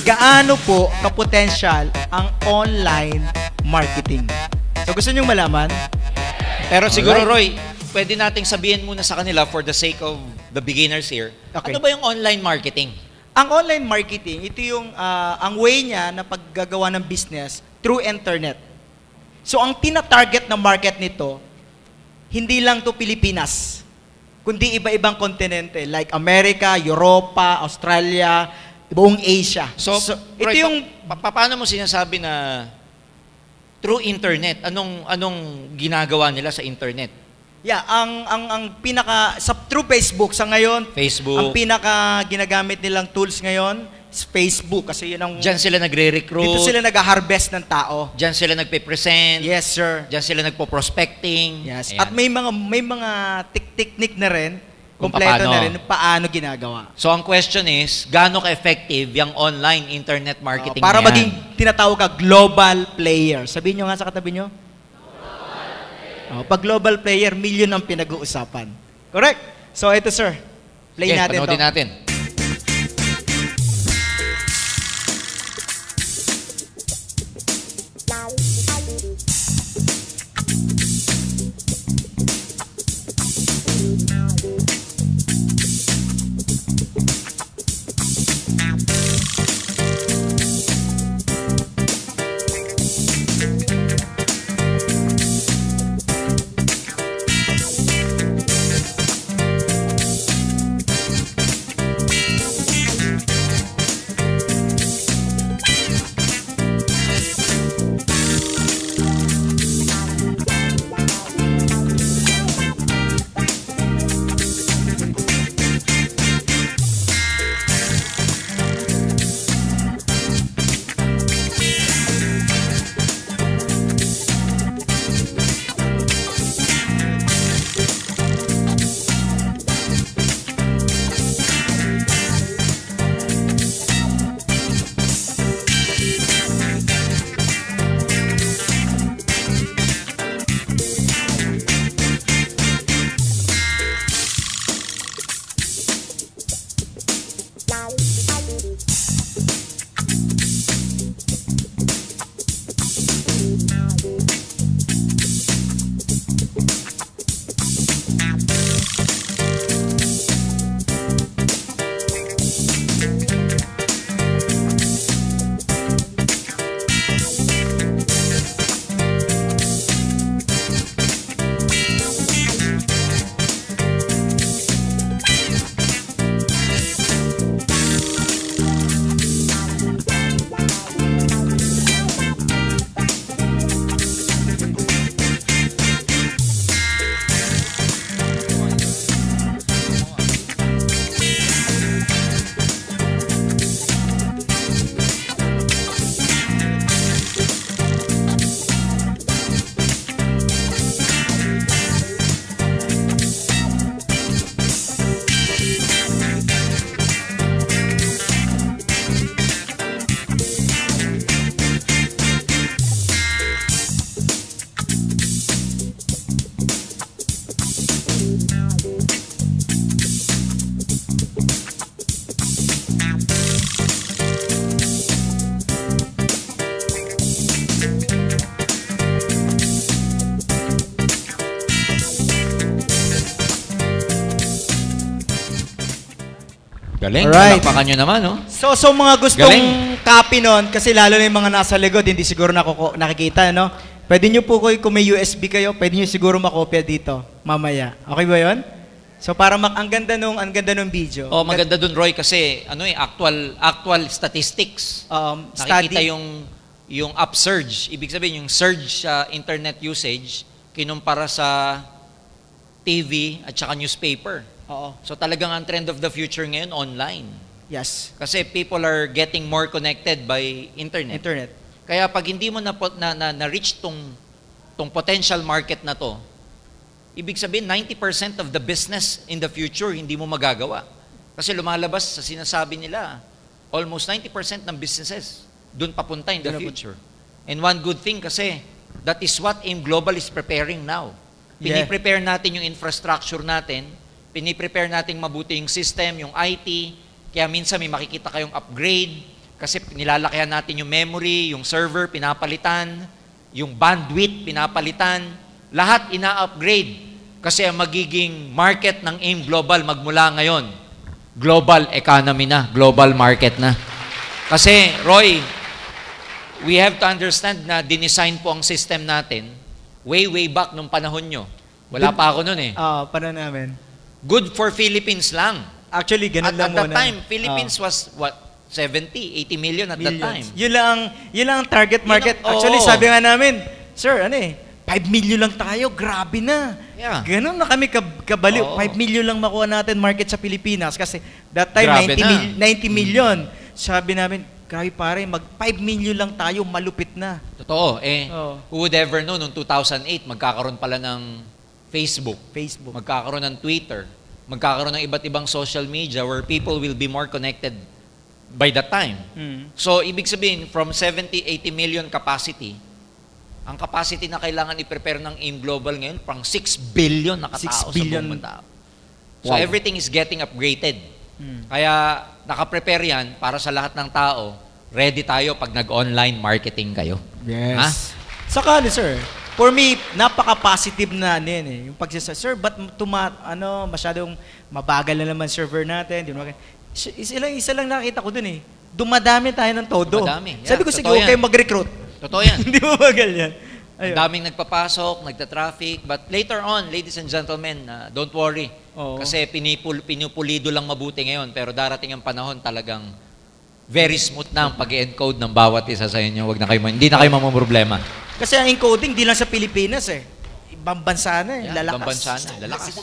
gaano po kapotential ang online marketing? So gusto nyo malaman? Pero siguro, Alright. Roy, pwede nating sabihin muna sa kanila for the sake of the beginners here. Okay. Ano ba yung online marketing? Ang online marketing, ito yung ang way niya na paggagawa ng business through internet. So ang tina-target na market nito, hindi lang to Pilipinas, kundi iba-ibang kontinente like America, Europa, Australia, buong Asia. So, ito Roy, yung paano mo sinasabi na through internet? Anong ginagawa nila sa internet? ang pinaka sa through Facebook sa ngayon, Facebook. ang pinaka ginagamit nilang tools ngayon is Facebook kasi yun ang Diyan sila nagre-recruit. dito sila nag-harvest ng tao. Diyan sila nagpe-present. Yes, sir. Diyan sila nagpo-prospecting. Yes. Ayan. At may mga technique na rin, Kung kompleto paano. na rin paano ginagawa. So, ang question is, gaano ka-effective yung online internet marketing Para na yan? maging tinatawag ka global player. Sabihin nyo nga sa katabi nyo. Pag global player, million ang pinag-uusapan. Correct? So ito sir, play Sige, natin to. panoodin natin. Galing. Alright. Palakpakan nyo naman, no? So mga gustong Galing. copy nun, kasi lalo na yung mga nasa likod, hindi siguro nakikita, no? Pwede nyo po kung may USB kayo, pwede nyo siguro makopya dito, mamaya. Okay ba yun? So para ang ganda nung video. Oh, maganda dun, Roy, kasi actual statistics. Nakikita Study. yung upsurge. Ibig sabihin, yung surge sa internet usage kinumpara sa TV at saka newspaper. Oo. So talagang ang trend of the future ngayon, online. Yes. Kasi people are getting more connected by internet. Internet. Kaya pag hindi mo na-reach tong potential market na to, ibig sabihin 90% of the business in the future hindi mo magagawa. Kasi lumalabas sa sinasabi nila, almost 90% ng businesses doon papunta in the Doon future. And one good thing kasi, that is what AIM Global is preparing now. Yeah. Piniprepare natin yung infrastructure natin, piniprepare natin mabuti yung system, yung IT, kaya minsan may makikita kayong upgrade, Kasi nilalakihan natin yung memory, yung server, pinapalitan, yung bandwidth, pinapalitan. Lahat ina-upgrade. Kasi ang magiging market ng AIM Global magmula ngayon, global economy na, global market na. Kasi, Roy, we have to understand na dinesign po ang system natin way back nung panahon nyo. Wala pa ako nun eh. Para namin. Good for Philippines lang. Actually, ganun At lang that muna. time, Philippines was what? 70, 80 million at that time. Yun lang ang target market. Yun ang- Actually, oo. sabi nga namin, sir, 5 million lang tayo, grabe na. Yeah. Ganun na kami kabaliw. Oo. 5 million lang makuha natin market sa Pilipinas kasi that time Grabe 90 na. 90 million. Sabi namin, grabe pare, mag 5 million lang tayo, malupit na. Totoo. Oo. Who would ever know, noong 2008, magkakaroon pala ng Facebook. Magkakaroon ng Twitter. Magkakaroon ng iba't ibang social media where people will be more connected by that time. Mm. So, ibig sabihin, from 70, 80 million capacity, ang capacity na kailangan i-prepare ng AIM Global ngayon, pang 6 billion na katao 6 billion. sa buong tao. So, Wow. everything is getting upgraded. Mm. Kaya, nakaprepare yan para sa lahat ng tao, ready tayo pag nag-online marketing kayo. Yes. Ha? Saka, sir, for me, napaka-positive na yung pagsasabi, sir, ba't masyadong mabagal na naman server natin? Di ba? Isa lang nakita ko dun Dumadami tayo ng todo. Dumadami. Yeah, Sabi ko, sige, totoo okay yan. mag-recruit. Totoo yan. Hindi mo magal yan. Ang daming nagpapasok, nagta-traffic, but later on, ladies and gentlemen, don't worry. Oo. Kasi pinupulido lang mabuti ngayon, pero darating ang panahon talagang very smooth na ang pag-encode ng bawat isa sa inyo. Hindi na kayo mamumroblema. Kasi ang encoding, di lang sa Pilipinas Ibang bansa na Yeah, lalakas. ibang bansa na, lalakas.